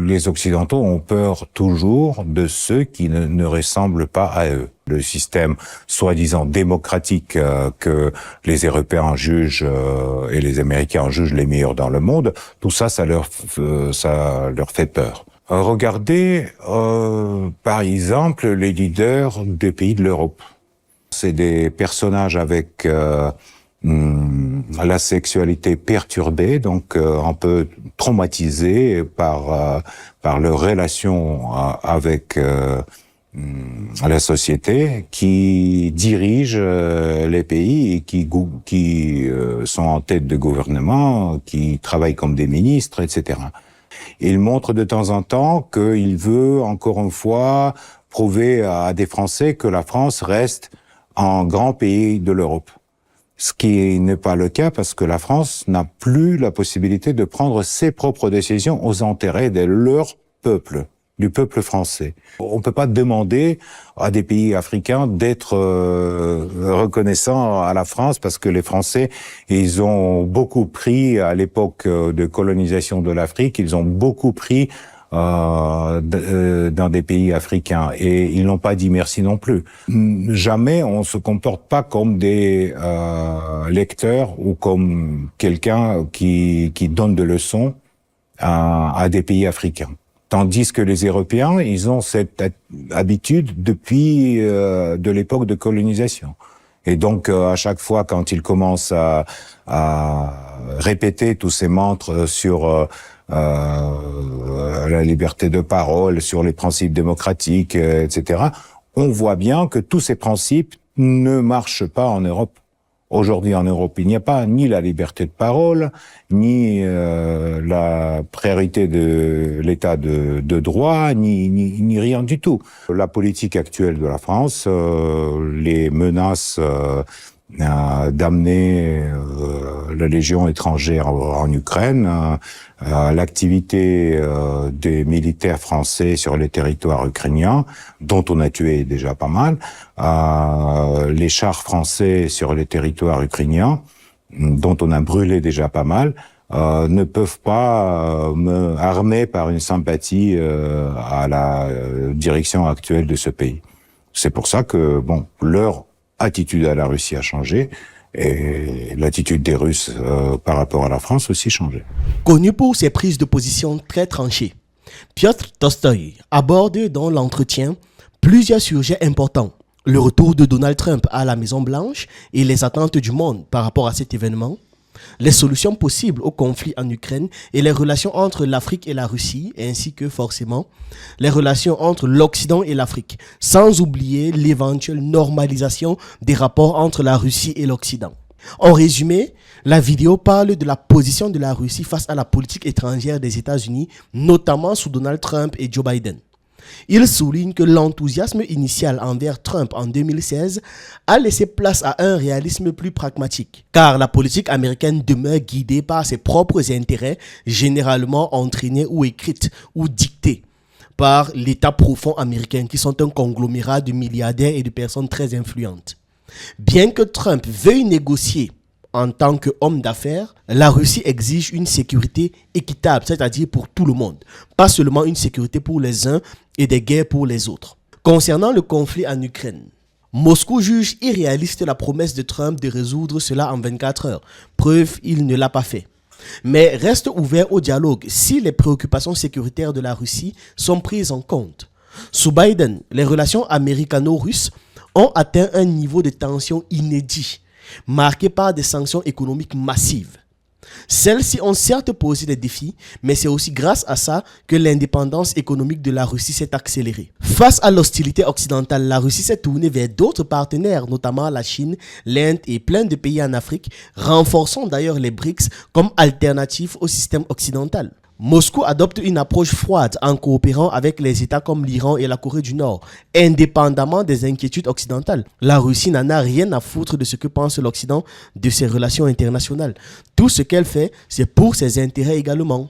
les Occidentaux ont peur toujours de ceux qui ne ressemblent pas à eux. Le système soi-disant démocratique que les Européens jugent et les Américains jugent les meilleurs dans le monde, tout ça, ça leur fait peur. Regardez, par exemple, les leaders des pays de l'Europe. C'est des personnages avec la sexualité perturbée, donc un peu traumatisés par leur relation avec la société, qui dirigent les pays et qui sont en tête de gouvernement, qui travaillent comme des ministres, etc. Il montre de temps en temps qu'il veut, encore une fois, prouver à des Français que la France reste un grand pays de l'Europe. Ce qui n'est pas le cas parce que la France n'a plus la possibilité de prendre ses propres décisions aux intérêts de leur peuple, du peuple français. On ne peut pas demander à des pays africains d'être reconnaissants à la France parce que les Français, ils ont beaucoup pris à l'époque de colonisation de l'Afrique, ils ont beaucoup pris dans des pays africains et ils n'ont pas dit merci non plus. Jamais on se comporte pas comme des lecteurs ou comme quelqu'un qui donne des leçons à des pays africains. Tandis que les Européens, ils ont cette habitude depuis de l'époque de colonisation. Et donc, à chaque fois, quand ils commencent à répéter tous ces mantras sur la liberté de parole, sur les principes démocratiques, etc., on voit bien que tous ces principes ne marchent pas en Europe. Aujourd'hui, en Europe, il n'y a pas ni la liberté de parole, ni la priorité de l'état de droit, ni rien du tout. La politique actuelle de la France, les menaces d'amener la Légion étrangère en Ukraine, l'activité des militaires français sur les territoires ukrainiens, dont on a tué déjà pas mal, les chars français sur les territoires ukrainiens, dont on a brûlé déjà pas mal, ne peuvent pas me armer par une sympathie à la direction actuelle de ce pays. C'est pour ça que, bon, leur attitude à la Russie a changé et l'attitude des Russes par rapport à la France aussi changé. Connu pour ses prises de position très tranchées, Piotr Tolstoï aborde dans l'entretien plusieurs sujets importants. Le retour de Donald Trump à la Maison-Blanche et les attentes du monde par rapport à cet événement, les solutions possibles au conflit en Ukraine et les relations entre l'Afrique et la Russie, ainsi que forcément les relations entre l'Occident et l'Afrique, sans oublier l'éventuelle normalisation des rapports entre la Russie et l'Occident. En résumé, la vidéo parle de la position de la Russie face à la politique étrangère des États-Unis, notamment sous Donald Trump et Joe Biden. Il souligne que l'enthousiasme initial envers Trump en 2016 a laissé place à un réalisme plus pragmatique, car la politique américaine demeure guidée par ses propres intérêts, généralement entraînés ou écrits ou dictés par l'État profond américain, qui sont un conglomérat de milliardaires et de personnes très influentes. Bien que Trump veuille négocier en tant qu'homme d'affaires, la Russie exige une sécurité équitable, c'est-à-dire pour tout le monde, pas seulement une sécurité pour les uns et des guerres pour les autres. Concernant le conflit en Ukraine, Moscou juge irréaliste la promesse de Trump de résoudre cela en 24 heures. Preuve, il ne l'a pas fait. Mais reste ouvert au dialogue si les préoccupations sécuritaires de la Russie sont prises en compte. Sous Biden, les relations américano-russes ont atteint un niveau de tension inédit, marqué par des sanctions économiques massives. Celles-ci ont certes posé des défis, mais c'est aussi grâce à ça que l'indépendance économique de la Russie s'est accélérée. Face à l'hostilité occidentale, la Russie s'est tournée vers d'autres partenaires, notamment la Chine, l'Inde et plein de pays en Afrique, renforçant d'ailleurs les BRICS comme alternative au système occidental. Moscou adopte une approche froide en coopérant avec les États comme l'Iran et la Corée du Nord, indépendamment des inquiétudes occidentales. La Russie n'en a rien à foutre de ce que pense l'Occident de ses relations internationales. Tout ce qu'elle fait, c'est pour ses intérêts également.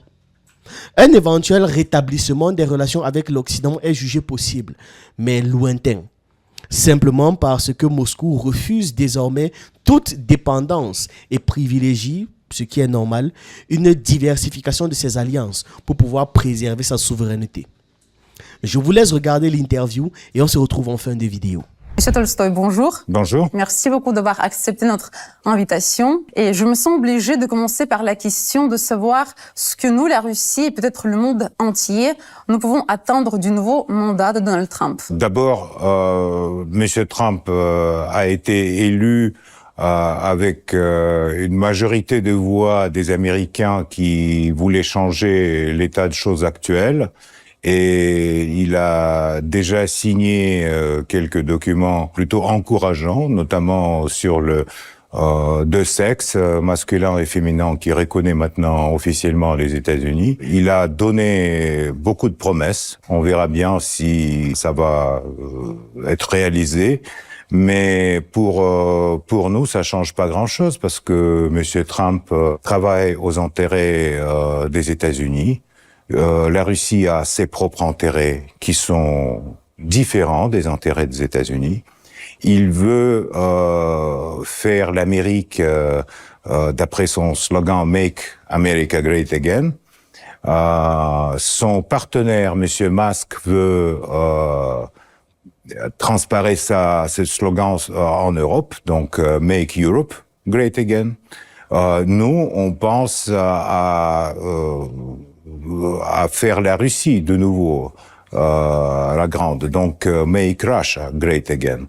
Un éventuel rétablissement des relations avec l'Occident est jugé possible, mais lointain. Simplement parce que Moscou refuse désormais toute dépendance et privilégie ce qui est normal, une diversification de ses alliances pour pouvoir préserver sa souveraineté. Je vous laisse regarder l'interview et on se retrouve en fin de vidéo. Monsieur Tolstoï, bonjour. Bonjour. Merci beaucoup d'avoir accepté notre invitation. Et je me sens obligée de commencer par la question de savoir ce que nous, la Russie et peut-être le monde entier, nous pouvons attendre du nouveau mandat de Donald Trump. D'abord, Monsieur Trump a été élu avec une majorité de voix des Américains qui voulaient changer l'état de choses actuel. Et il a déjà signé quelques documents plutôt encourageants, notamment sur le deux sexes, masculin et féminin, qui reconnaît maintenant officiellement les États-Unis. Il a donné beaucoup de promesses. On verra bien si ça va être réalisé. Mais pour nous, ça change pas grand-chose parce que Monsieur Trump travaille aux intérêts des États-Unis. La Russie a ses propres intérêts qui sont différents des intérêts des États-Unis. Il veut faire l'Amérique d'après son slogan Make America Great Again. Son partenaire, Monsieur Musk, veut transparaître ce slogan en Europe, donc Make Europe Great Again. Nous, on pense à faire la Russie de nouveau la grande, donc Make Russia Great Again.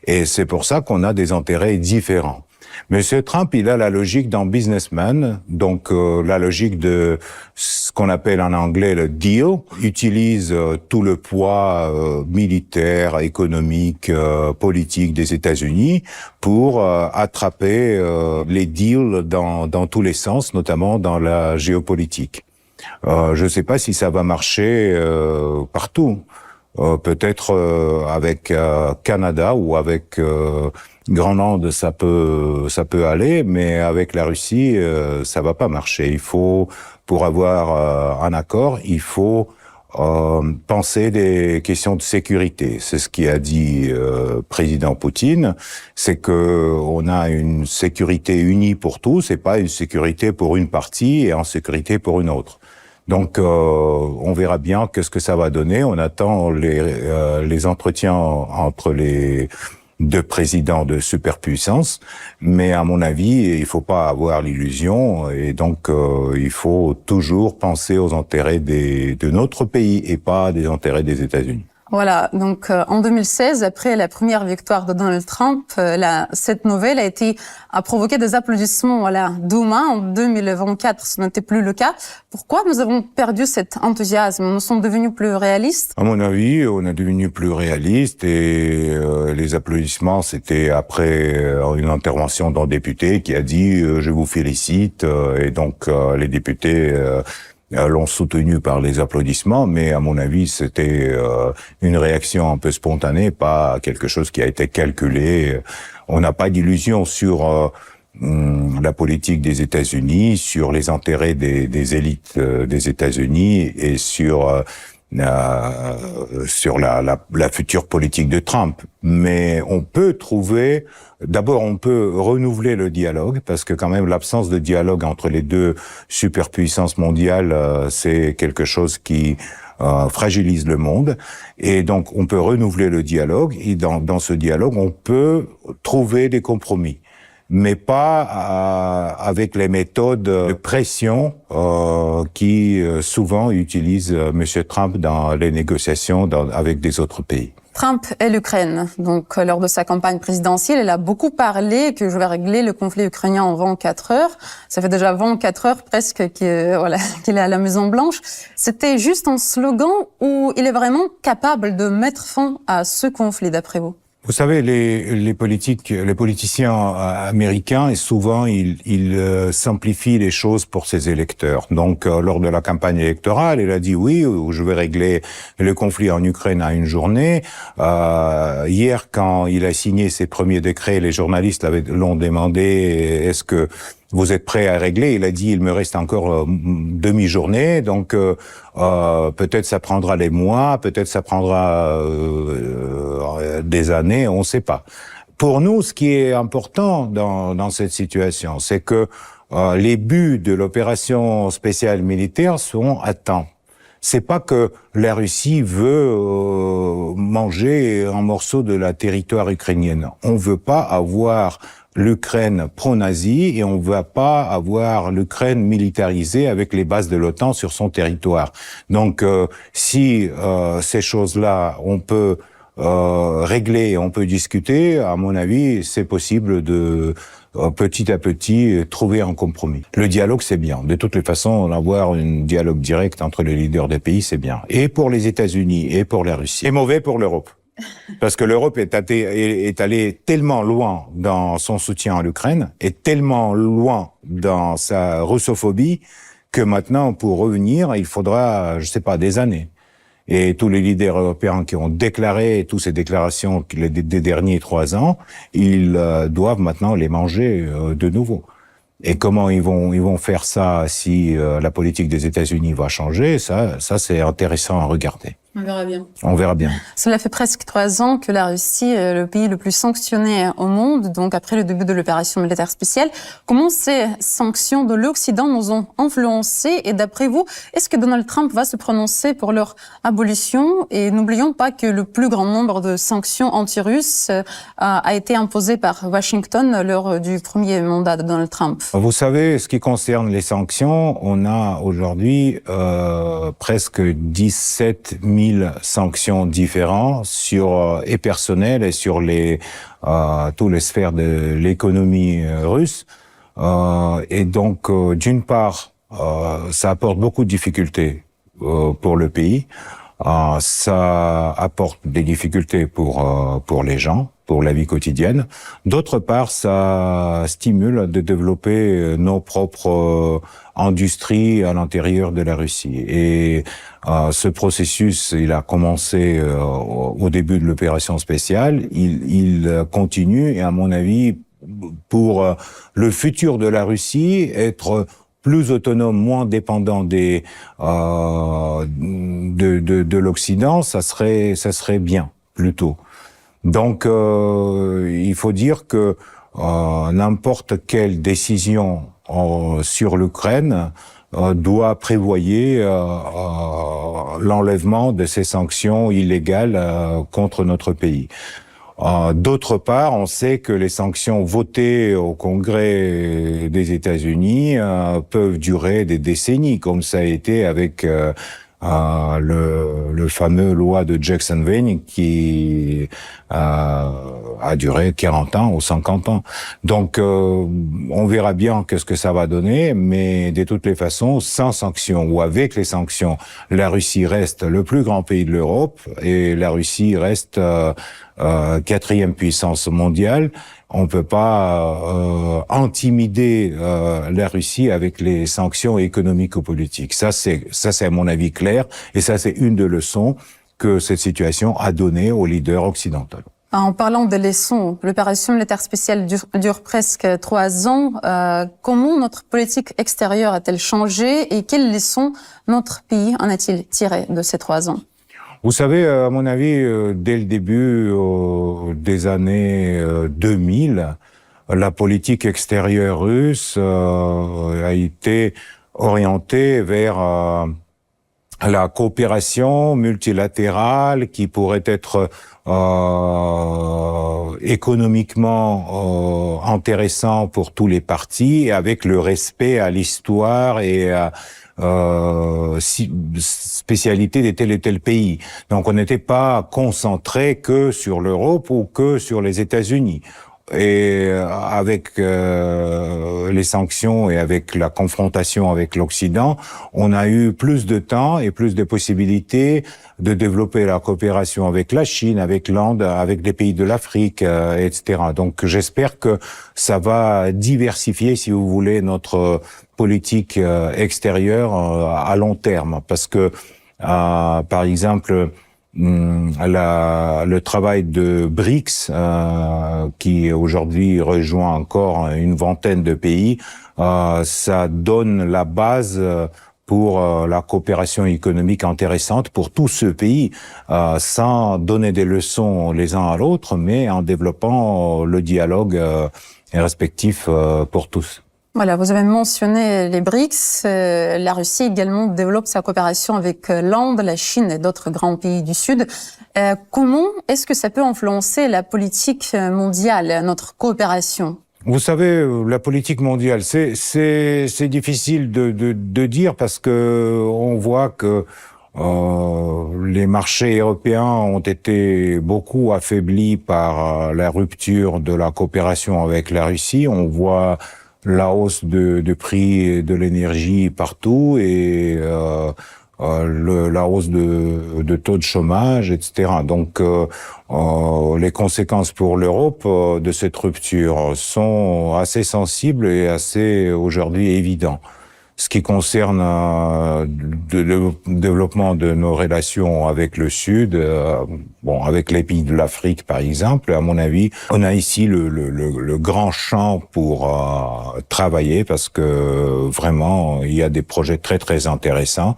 Et c'est pour ça qu'on a des intérêts différents. Monsieur Trump, il a la logique d'un businessman, donc la logique de ce qu'on appelle en anglais le deal, utilise tout le poids militaire, économique, politique des États-Unis pour attraper les deals dans tous les sens, notamment dans la géopolitique. Je ne sais pas si ça va marcher partout. Peut-être avec Canada ou avec Groenland, ça peut aller, mais avec la Russie, ça va pas marcher. Il faut, pour avoir un accord, il faut penser des questions de sécurité. C'est ce qu'a dit président Poutine, c'est que on a une sécurité unie pour tous, et pas une sécurité pour une partie et en sécurité pour une autre. Donc, on verra bien qu'est-ce que ça va donner. On attend les entretiens entre les deux présidents de superpuissance, mais à mon avis, il faut pas avoir l'illusion, et donc il faut toujours penser aux intérêts de notre pays et pas des intérêts des États-Unis. Voilà, donc en 2016, après la première victoire de Donald Trump, cette nouvelle a provoqué des applaudissements à la Douma. En 2024, ce n'était plus le cas. Pourquoi nous avons perdu cet enthousiasme? Nous sommes devenus plus réalistes? À mon avis, on est devenu plus réaliste, et les applaudissements, c'était après une intervention d'un député qui a dit je vous félicite, et donc les députés l'ont soutenu par les applaudissements, mais à mon avis, c'était une réaction un peu spontanée, pas quelque chose qui a été calculé. On n'a pas d'illusion sur la politique des États-Unis, sur les intérêts des élites des États-Unis et sur la future politique de Trump. Mais on peut trouver, d'abord on peut renouveler le dialogue, parce que quand même l'absence de dialogue entre les deux superpuissances mondiales, c'est quelque chose qui fragilise le monde. Et donc on peut renouveler le dialogue, et dans ce dialogue on peut trouver des compromis, mais pas avec les méthodes de pression qui souvent utilisent Monsieur Trump dans les négociations avec des autres pays. Trump et l'Ukraine. Donc, lors de sa campagne présidentielle, il a beaucoup parlé que je vais régler le conflit ukrainien en 24 heures. Ça fait déjà 24 heures presque qu'il est à la Maison-Blanche. C'était juste un slogan ou il est vraiment capable de mettre fin à ce conflit, d'après vous? Vous savez, les politiciens américains, et souvent ils simplifient les choses pour ses électeurs. Donc, lors de la campagne électorale, il a dit oui, je vais régler le conflit en Ukraine à une journée. Hier, quand il a signé ses premiers décrets, les journalistes l'ont demandé est-ce que vous êtes prêt à régler? Il a dit, il me reste encore demi-journée, donc peut-être ça prendra des mois, peut-être ça prendra des années, on ne sait pas. Pour nous, ce qui est important dans cette situation, c'est que les buts de l'opération spéciale militaire seront atteints. C'est pas que la Russie veut manger un morceau de la territoire ukrainienne. On veut pas avoir l'Ukraine pro-nazie et on ne va pas avoir l'Ukraine militarisée avec les bases de l'OTAN sur son territoire. Donc, si ces choses-là, on peut régler, on peut discuter, à mon avis, c'est possible de petit à petit trouver un compromis. Le dialogue, c'est bien. De toutes les façons, avoir un dialogue direct entre les leaders des pays, c'est bien. Et pour les États-Unis et pour la Russie. C'est mauvais pour l'Europe. Parce que l'Europe est allée tellement loin dans son soutien à l'Ukraine, et tellement loin dans sa russophobie, que maintenant, pour revenir, il faudra, je sais pas, des années. Et tous les leaders européens qui ont déclaré toutes ces déclarations des derniers 3 ans, ils doivent maintenant les manger de nouveau. Et comment ils vont faire ça si la politique des États-Unis va changer, ça c'est intéressant à regarder. On verra bien. On verra bien. Cela fait presque 3 ans que la Russie est le pays le plus sanctionné au monde, donc après le début de l'opération militaire spéciale. Comment ces sanctions de l'Occident nous ont influencés? Et d'après vous, est-ce que Donald Trump va se prononcer pour leur abolition? Et n'oublions pas que le plus grand nombre de sanctions anti-russes a été imposé par Washington lors du premier mandat de Donald Trump. Vous savez, ce qui concerne les sanctions, on a aujourd'hui presque 17 000 sanctions différentes sur et personnelles et sur toutes les sphères de l'économie russe. Et donc, d'une part, ça apporte beaucoup de difficultés pour le pays. Ça apporte des difficultés pour les gens, pour la vie quotidienne. D'autre part, ça stimule de développer nos propres industries à l'intérieur de la Russie. Et ce processus, il a commencé au début de l'opération spéciale. Il continue et à mon avis, pour le futur de la Russie, être plus autonome, moins dépendant de l'Occident, ça serait bien, plutôt. Donc, il faut dire que n'importe quelle décision sur l'Ukraine doit prévoyer l'enlèvement de ces sanctions illégales contre notre pays. D'autre part, on sait que les sanctions votées au Congrès des États-Unis peuvent durer des décennies, comme ça a été avec le fameux loi de Jackson-Vane qui a duré 40 ans ou 50 ans. Donc, on verra bien qu'est-ce que ça va donner, mais de toutes les façons, sans sanctions ou avec les sanctions, la Russie reste le plus grand pays de l'Europe et la Russie reste 4e puissance mondiale. On peut pas intimider la Russie avec les sanctions économiques ou politiques. Ça c'est à mon avis clair, et ça c'est une des leçons que cette situation a donné aux leaders occidentaux. En parlant des leçons, l'opération militaire spéciale dure presque 3 ans. Comment notre politique extérieure a-t-elle changé et quelles leçons notre pays en a-t-il tiré de ces 3 ans? Vous savez, à mon avis, dès le début des années 2000, la politique extérieure russe a été orientée vers la coopération multilatérale qui pourrait être économiquement intéressant pour tous les partis, avec le respect à l'histoire et spécialité de tel et tel pays. Donc on n'était pas concentré que sur l'Europe ou que sur les États-Unis. Et avec les sanctions et avec la confrontation avec l'Occident, on a eu plus de temps et plus de possibilités de développer la coopération avec la Chine, avec l'Inde, avec les pays de l'Afrique, etc. Donc j'espère que ça va diversifier, si vous voulez, notre politique extérieure à long terme. Parce que, par exemple, le travail de BRICS, qui aujourd'hui rejoint encore une vingtaine de pays, ça donne la base pour la coopération économique intéressante pour tous ce pays, sans donner des leçons les uns à l'autre, mais en développant le dialogue respectif pour tous. Voilà, vous avez mentionné les BRICS. La Russie également développe sa coopération avec l'Inde, la Chine et d'autres grands pays du Sud. Comment est-ce que ça peut influencer la politique mondiale, notre coopération? Vous savez, la politique mondiale, c'est difficile de dire parce que on voit que les marchés européens ont été beaucoup affaiblis par la rupture de la coopération avec la Russie. On voit la hausse de prix de l'énergie partout et la hausse de taux de chômage, etc. Donc, les conséquences pour l'Europe de cette rupture sont assez sensibles et assez aujourd'hui évidentes. Ce qui concerne le développement de nos relations avec le Sud, avec les pays de l'Afrique par exemple, à mon avis, on a ici le grand champ pour travailler parce que vraiment il y a des projets très très intéressants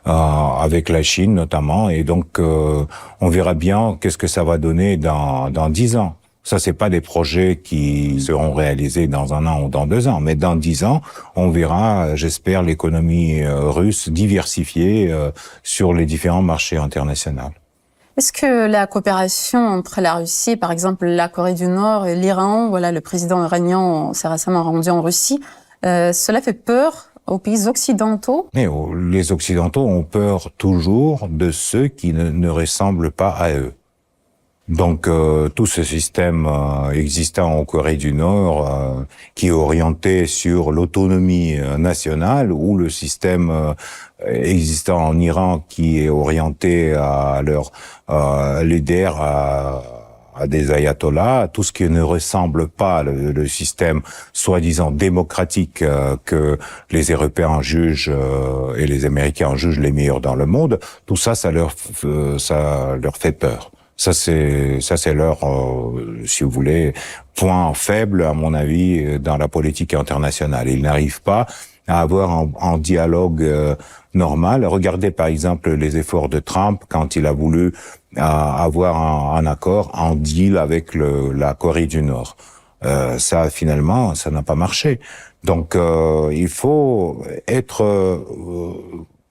avec la Chine notamment, et donc on verra bien qu'est-ce que ça va donner dans 10 ans. Ça, c'est pas des projets qui seront réalisés dans 1 an ou dans 2 ans, mais dans 10 ans, on verra, j'espère, l'économie russe diversifiée sur les différents marchés internationaux. Est-ce que la coopération entre la Russie, par exemple la Corée du Nord et l'Iran, voilà, le président iranien s'est récemment rendu en Russie, cela fait peur aux pays occidentaux? Mais les Occidentaux ont peur toujours de ceux qui ne ressemblent pas à eux. Donc tout ce système existant en Corée du Nord qui est orienté sur l'autonomie nationale, ou le système existant en Iran qui est orienté à leur leader, à des ayatollahs, tout ce qui ne ressemble pas le système soi-disant démocratique que les Européens jugent et les Américains jugent les meilleurs dans le monde, tout ça, ça leur fait peur. Ça c'est leur, si vous voulez, point faible, à mon avis, dans la politique internationale. Ils n'arrivent pas à avoir un dialogue normal. Regardez par exemple les efforts de Trump quand il a voulu avoir un accord, un deal avec la Corée du Nord. Ça, finalement, ça n'a pas marché. Donc, il faut être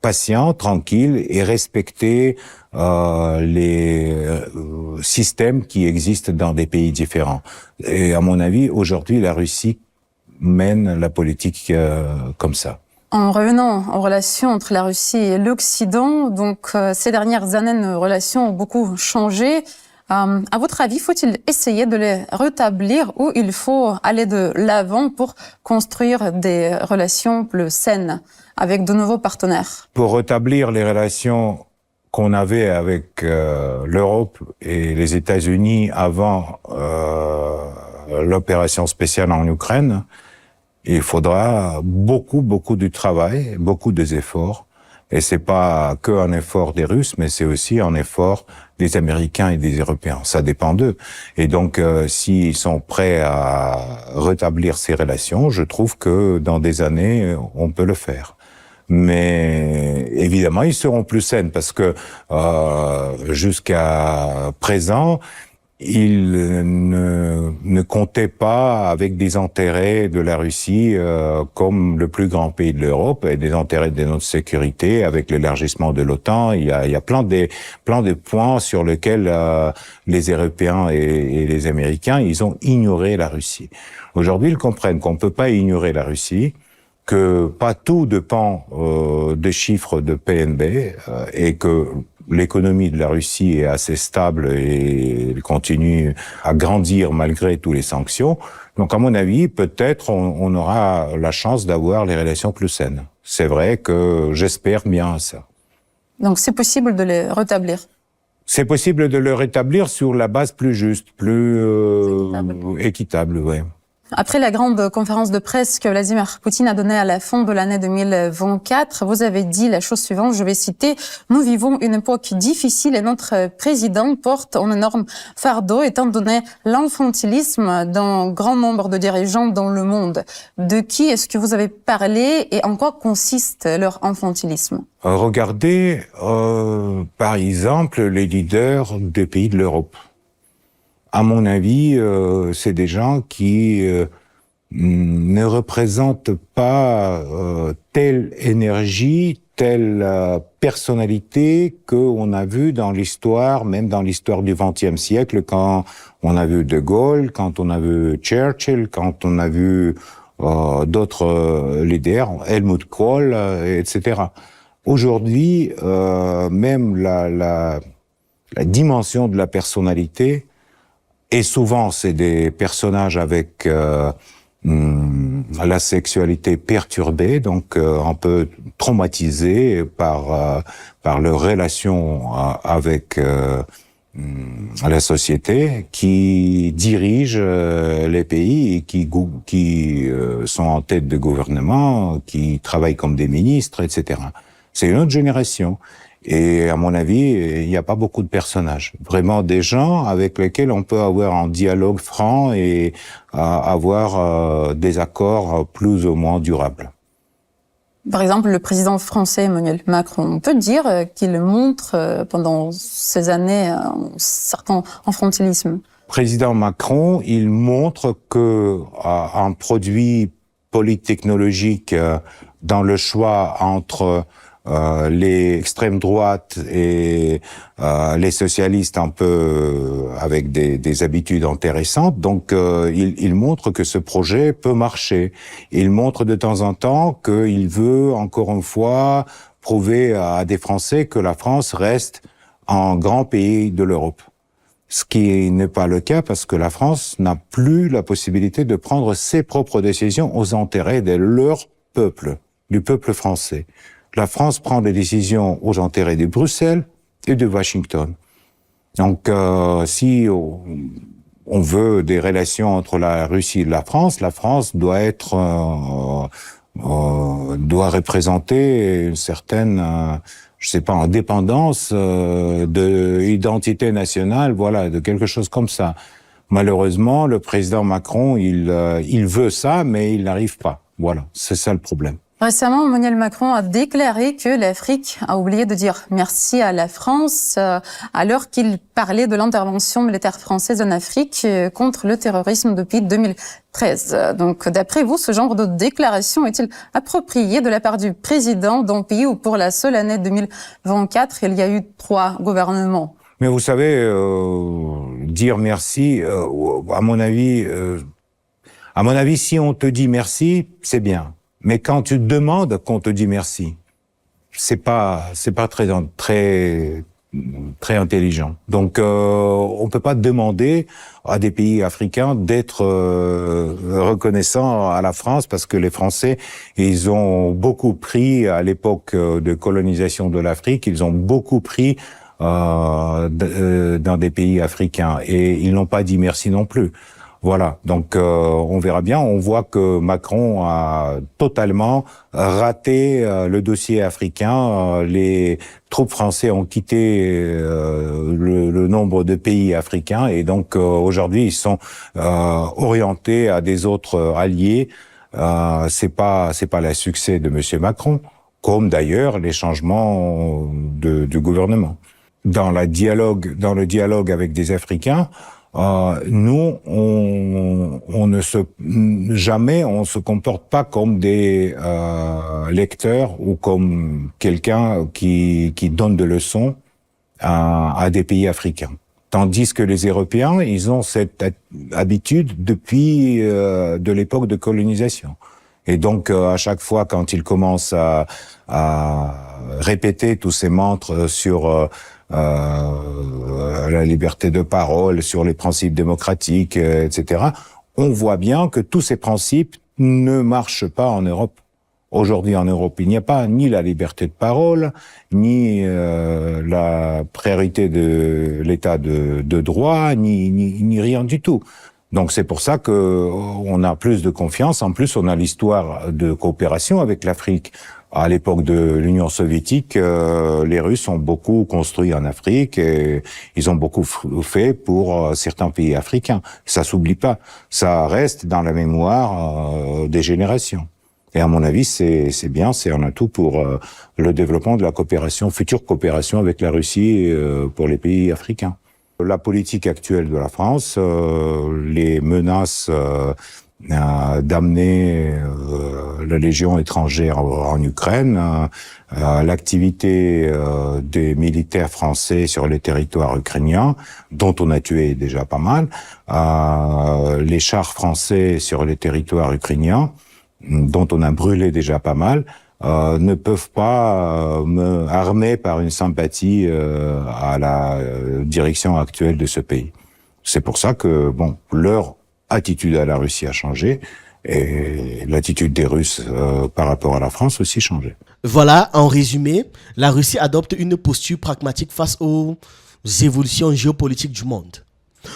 patient, tranquille et respecter les systèmes qui existent dans des pays différents. Et à mon avis, aujourd'hui, la Russie mène la politique comme ça. En revenant aux relations entre la Russie et l'Occident, donc ces dernières années, nos relations ont beaucoup changé. À votre avis, faut-il essayer de les rétablir ou il faut aller de l'avant pour construire des relations plus saines avec de nouveaux partenaires? Pour rétablir les relations qu'on avait avec l'Europe et les États-Unis avant l'opération spéciale en Ukraine, il faudra beaucoup de travail, beaucoup d'efforts. Et c'est pas que un effort des Russes, mais c'est aussi un effort des Américains et des Européens. Ça dépend d'eux. Et donc, s'ils sont prêts à rétablir ces relations, je trouve que dans des années, on peut le faire. Mais évidemment, ils seront plus saines parce que jusqu'à présent, ils ne comptaient pas avec des intérêts de la Russie comme le plus grand pays de l'Europe, et des intérêts de notre sécurité avec l'élargissement de l'OTAN. Il y a plein de points sur lesquels les Européens et les Américains, ils ont ignoré la Russie. Aujourd'hui, ils comprennent qu'on ne peut pas ignorer la Russie, que pas tout dépend des chiffres de PNB et que l'économie de la Russie est assez stable et continue à grandir malgré toutes les sanctions. Donc, à mon avis, peut-être on aura la chance d'avoir les relations plus saines. C'est vrai que j'espère bien ça. Donc, c'est possible de les rétablir? C'est possible de le rétablir sur la base plus juste, plus équitable, ouais. Après la grande conférence de presse que Vladimir Poutine a donnée à la fin de l'année 2024, vous avez dit la chose suivante, je vais citer, « Nous vivons une époque difficile et notre président porte un énorme fardeau étant donné l'infantilisme d'un grand nombre de dirigeants dans le monde. » De qui est-ce que vous avez parlé et en quoi consiste leur infantilisme? Regardez, par exemple, les leaders des pays de l'Europe. À mon avis, c'est des gens qui ne représente pas telle énergie, telle personnalité qu'on a vu dans l'histoire, même dans l'histoire du XXe siècle, quand on a vu De Gaulle, quand on a vu Churchill, quand on a vu d'autres leaders, Helmut Kohl, etc. Aujourd'hui, même la dimension de la personnalité, et souvent c'est des personnages avec la sexualité perturbée, donc un peu traumatisés par leur relation avec la société, qui dirigent les pays et qui sont en tête de gouvernement, qui travaillent comme des ministres, etc. C'est une autre génération. Et à mon avis, il n'y a pas beaucoup de personnages. Vraiment des gens avec lesquels on peut avoir un dialogue franc et avoir des accords plus ou moins durables. Par exemple, le président français Emmanuel Macron, on peut dire qu'il montre pendant ces années un certain enfantilisme. Président Macron, il montre que un produit politique-technologique dans le choix entre les extrêmes droites et les socialistes un peu avec des habitudes intéressantes. Donc, il montre que ce projet peut marcher. Il montre de temps en temps qu'il veut, encore une fois, prouver à des Français que la France reste un grand pays de l'Europe. Ce qui n'est pas le cas parce que la France n'a plus la possibilité de prendre ses propres décisions aux intérêts de leur peuple, du peuple français. La France prend des décisions aux intérêts de Bruxelles et de Washington. Donc, si on veut des relations entre la Russie et la France doit doit représenter une certaine, je sais pas, indépendance de identité nationale, voilà, de quelque chose comme ça. Malheureusement, le président Macron, il veut ça, mais il n'arrive pas. Voilà, c'est ça le problème. Récemment, Emmanuel Macron a déclaré que l'Afrique a oublié de dire merci à la France alors qu'il parlait de l'intervention militaire française en Afrique contre le terrorisme depuis 2013. Donc, d'après vous, ce genre de déclaration est-il approprié de la part du président d'un pays où pour la seule année 2024, il y a eu 3 gouvernements? Mais vous savez, dire merci, à mon avis, si on te dit merci, c'est bien. Mais quand tu demandes qu'on te dit merci, c'est pas très intelligent. Donc, on peut pas demander à des pays africains d'être reconnaissants à la France parce que les Français, ils ont beaucoup pris à l'époque de colonisation de l'Afrique, ils ont beaucoup pris dans des pays africains et ils n'ont pas dit merci non plus. Voilà, donc on verra bien. On voit que Macron a totalement raté le dossier africain. Les troupes françaises ont quitté le nombre de pays africains et donc aujourd'hui ils sont orientés à des autres alliés. C'est pas le succès de Monsieur Macron, comme d'ailleurs les changements du gouvernement. Dans le dialogue avec des Africains. Nous, jamais on se comporte pas comme des lecteurs ou comme quelqu'un qui donne des leçons à des pays africains. Tandis que les Européens, ils ont cette habitude depuis de l'époque de colonisation. Et donc, à chaque fois, quand ils commencent à répéter tous ces mantras sur la liberté de parole, sur les principes démocratiques, etc., on voit bien que tous ces principes ne marchent pas en Europe. Aujourd'hui, en Europe, il n'y a pas ni la liberté de parole, ni la priorité de l'état de droit, ni rien du tout. Donc c'est pour ça que on a plus de confiance. En plus, on a l'histoire de coopération avec l'Afrique. À l'époque de l'Union soviétique, les Russes ont beaucoup construit en Afrique et ils ont beaucoup fait pour certains pays africains. Ça s'oublie pas. Ça reste dans la mémoire des générations. Et à mon avis, c'est bien, c'est un atout pour le développement de la coopération, future coopération avec la Russie pour les pays africains. La politique actuelle de la France, les menaces d'amener la Légion étrangère en Ukraine, l'activité des militaires français sur les territoires ukrainiens, dont on a tué déjà pas mal, les chars français sur les territoires ukrainiens, dont on a brûlé déjà pas mal, ne peuvent pas me armer par une sympathie à la direction actuelle de ce pays. C'est pour ça que, bon, leur attitude à la Russie a changé et l'attitude des Russes par rapport à la France aussi changé. Voilà, en résumé, la Russie adopte une posture pragmatique face aux évolutions géopolitiques du monde.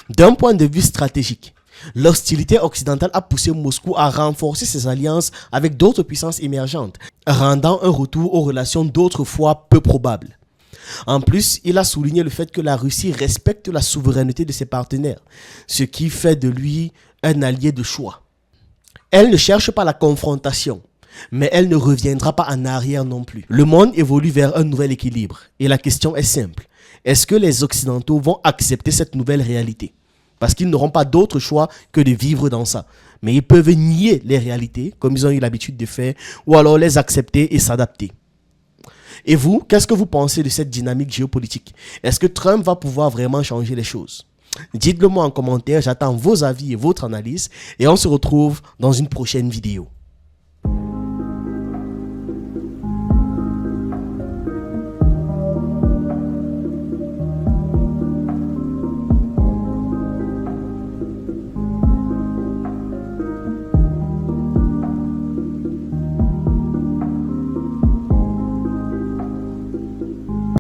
D'un point de vue stratégique, l'hostilité occidentale a poussé Moscou à renforcer ses alliances avec d'autres puissances émergentes, rendant un retour aux relations d'autrefois peu probable. En plus, il a souligné le fait que la Russie respecte la souveraineté de ses partenaires, ce qui fait de lui un allié de choix. Elle ne cherche pas la confrontation, mais elle ne reviendra pas en arrière non plus. Le monde évolue vers un nouvel équilibre, et la question est simple. Est-ce que les Occidentaux vont accepter cette nouvelle réalité? Parce qu'ils n'auront pas d'autre choix que de vivre dans ça. Mais ils peuvent nier les réalités, comme ils ont eu l'habitude de faire, ou alors les accepter et s'adapter. Et vous, qu'est-ce que vous pensez de cette dynamique géopolitique? Est-ce que Trump va pouvoir vraiment changer les choses? Dites-le moi en commentaire, j'attends vos avis et votre analyse et on se retrouve dans une prochaine vidéo.